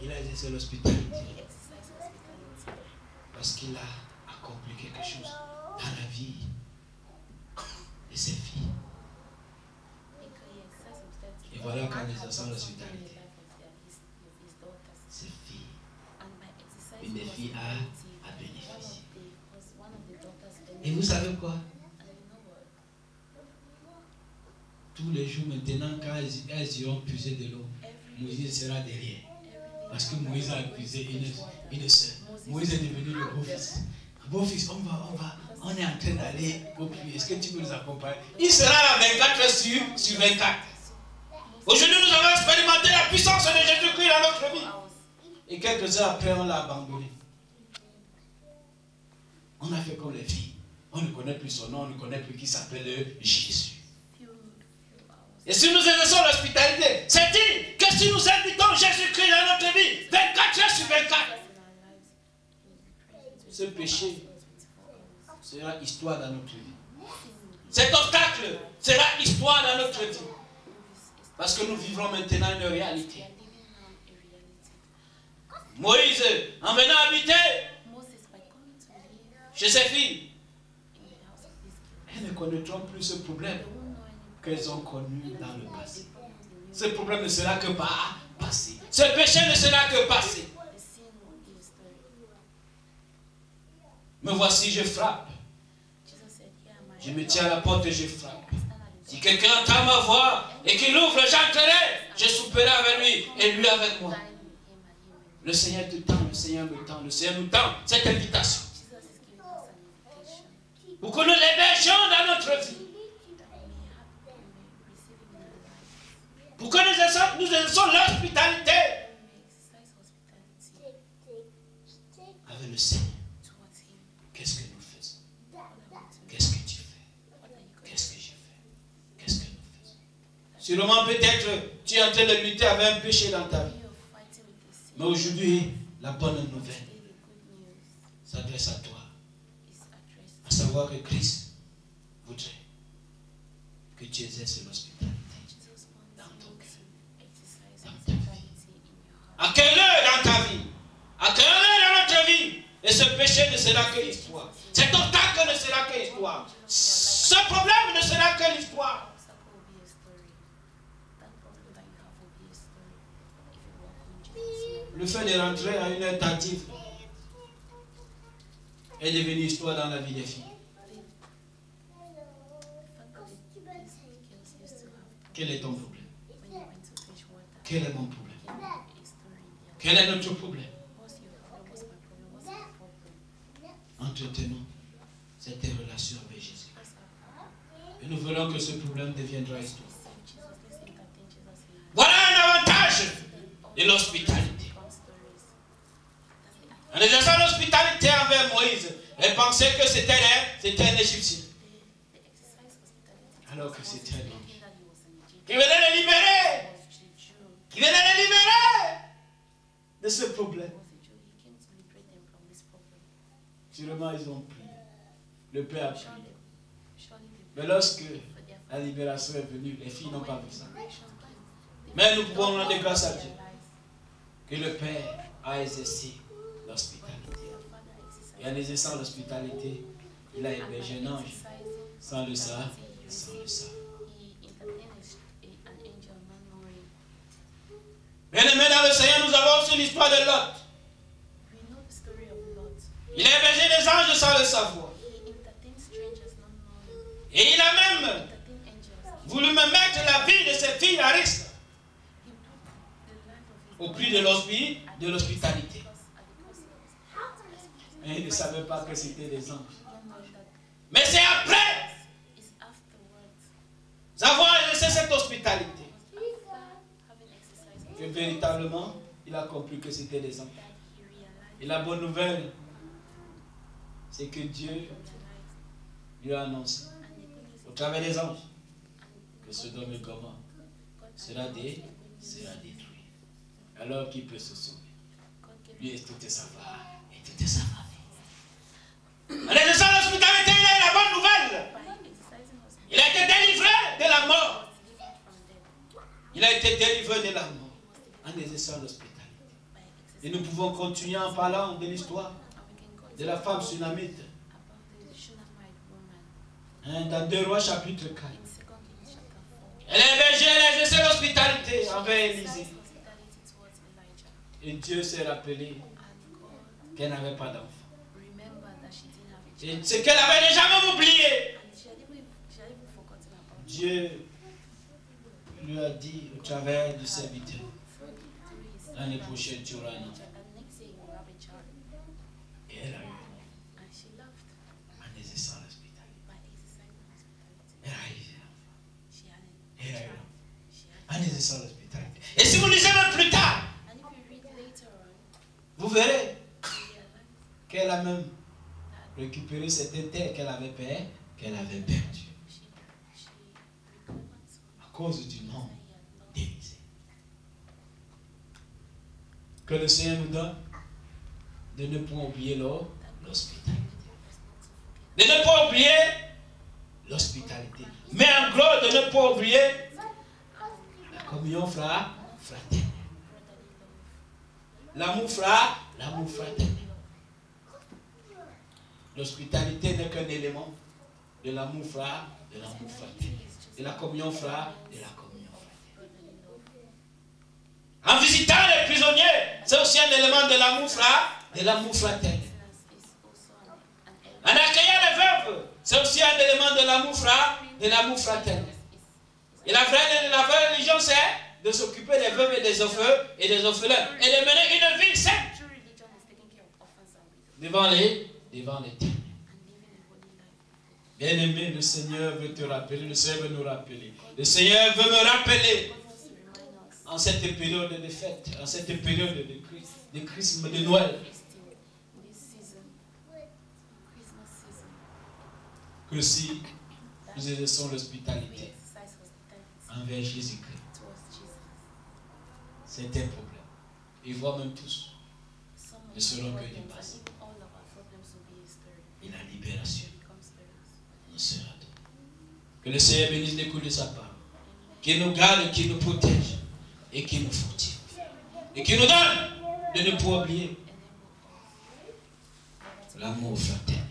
Il a exercé l'hospitalité. Parce qu'il a accompli quelque chose dans la vie de ses filles. Et voilà qu'en exerçant l'hospitalité, ses filles, une des filles a bénéficié. Et vous savez quoi? Tous les jours maintenant, quand elles iront puiser de l'eau, Moïse sera derrière. Parce que Moïse a accusé une sœur. Moïse est devenu le beau-fils. Beau-fils, on est en train d'aller au puits. Est-ce que tu peux nous accompagner? Il sera là 24 heures sur 24. Aujourd'hui, nous avons expérimenté la puissance de Jésus-Christ dans notre vie. Et quelques heures après, on l'a abandonné. On a fait comme les filles. On ne connaît plus son nom, on ne connaît plus qui s'appelle Jésus. Et si nous exerçons l'hospitalité, c'est-il que si nous invitons Jésus-Christ dans notre vie, 24 heures sur 24, ce péché sera histoire dans notre vie. Cet obstacle sera histoire dans notre vie. Parce que nous vivrons maintenant une réalité. Moïse, en venant habiter chez ses filles, elles ne connaîtront plus ce problème qu'elles ont connu dans le passé. Ce problème ne sera que passé. Ce péché ne sera que passé. Me voici, je frappe. Je me tiens à la porte et je frappe. Si quelqu'un entend ma voix et qu'il ouvre, j'entrerai. Je souperai avec lui et lui avec moi. Le Seigneur te tend, le Seigneur me tend, le Seigneur nous tend cette invitation. Pour que nous l'hébergions dans notre vie. Pour que nous exerçons l'hospitalité avec le Seigneur. Qu'est-ce que nous faisons? Qu'est-ce que tu fais? Qu'est-ce que je fais? Qu'est-ce que nous faisons? Sûrement peut-être tu es en train de lutter avec un péché dans ta vie. Mais aujourd'hui, la bonne nouvelle s'adresse à toi. À savoir que Christ voudrait que tu exerces l'hospitalité dans ton cœur, dans ta vie. Accueille-le dans ta vie. Accueille-le dans notre vie. Et ce péché ne sera que l'histoire. Cet obstacle ne sera que l'histoire. Ce problème ne sera que l'histoire. Le fait de rentrer à une heure tardive est devenu histoire dans la vie des filles. Quel est ton problème? Quel est mon problème? Quel est notre problème? Entretenons cette relation avec Jésus. Et nous voulons que ce problème deviendra histoire. Voilà un avantage de l'hospitalité. En exerçant l'hospitalité envers Moïse, elle pensait que c'était un Égyptien. Alors que c'était un ange. Qui venait les libérer. Qui venait les libérer de ce problème. Sûrement ils ont prié. Le Père a prié. Mais lorsque la libération est venue, les filles n'ont pas vu ça. Mais nous pouvons rendre grâce à Dieu que le Père a exercé l'hospitalité. Et en exerçant l'hospitalité, il a hébergé un ange sans le savoir. Bien-aimés dans le Seigneur, nous avons aussi l'histoire de Lot. Il a hébergé des anges sans le savoir. Et il a même voulu me mettre la vie de ses filles à risque au prix de l'hospitalité. Et il ne savait pas que c'était des anges. Mais c'est après avoir exercé cette hospitalité que véritablement il a compris que c'était des anges. Et la bonne nouvelle, c'est que Dieu lui a annoncé au travers des anges que Sodome et Gomorrhe sera détruit. Alors qui peut se sauver? Lui et toute sa part et toute sa famille. En exerçant l'hospitalité, il a eu la bonne nouvelle. Il a été délivré de la mort. Il a été délivré de la mort en exerçant l'hospitalité. Et nous pouvons continuer en parlant de l'histoire de la femme sunamite. Dans 2 Rois chapitre 4. Elle a exercé l'hospitalité envers Élisée. Et Dieu s'est rappelé qu'elle n'avait pas d'enfant. Et ce qu'elle avait déjà même oublié. Dieu lui a dit au travers du serviteur, l'année prochaine tu auras un enfant. Et elle a eu un enfant. En exerçant l'hospitalité. Elle a eu un enfant. Elle a eu un enfant. En exerçant l'hospitalité. Et si vous lisez même plus tard, vous verrez qu'elle a même récupéré cette terre qu'elle avait perdue. À cause du nom d'Élisée. Que le Seigneur nous donne de ne pas oublier l'hospitalité. De ne pas oublier l'hospitalité. Mais en gros, de ne pas oublier la communion fraternelle. L'amour fraternel. L'hospitalité n'est qu'un élément de l'amour fraternel. De la communion fraternelle. En visitant les prisonniers, c'est aussi un élément de l'amour fraternel. En accueillant les veuves, c'est aussi un élément de l'amour fraternel. Et la vraie religion, c'est de s'occuper des veuves et des orphelins et de mener une vie sainte devant l'Éternel. Bien-aimé, le Seigneur veut te rappeler, le Seigneur veut nous rappeler. Le Seigneur veut me rappeler en cette période de fête, en cette période de chrisme, de Noël, que si nous exerçons l'hospitalité envers Jésus-Christ, c'est un problème. Et voire même tous ne seront que du passé. Et la libération nous sera donnée. Que le Seigneur bénisse l'écoute de sa parole, qu'il nous garde, qu'il nous protège et qu'il nous fortifie. Et qu'il nous donne de ne pas oublier l'amour fraternel.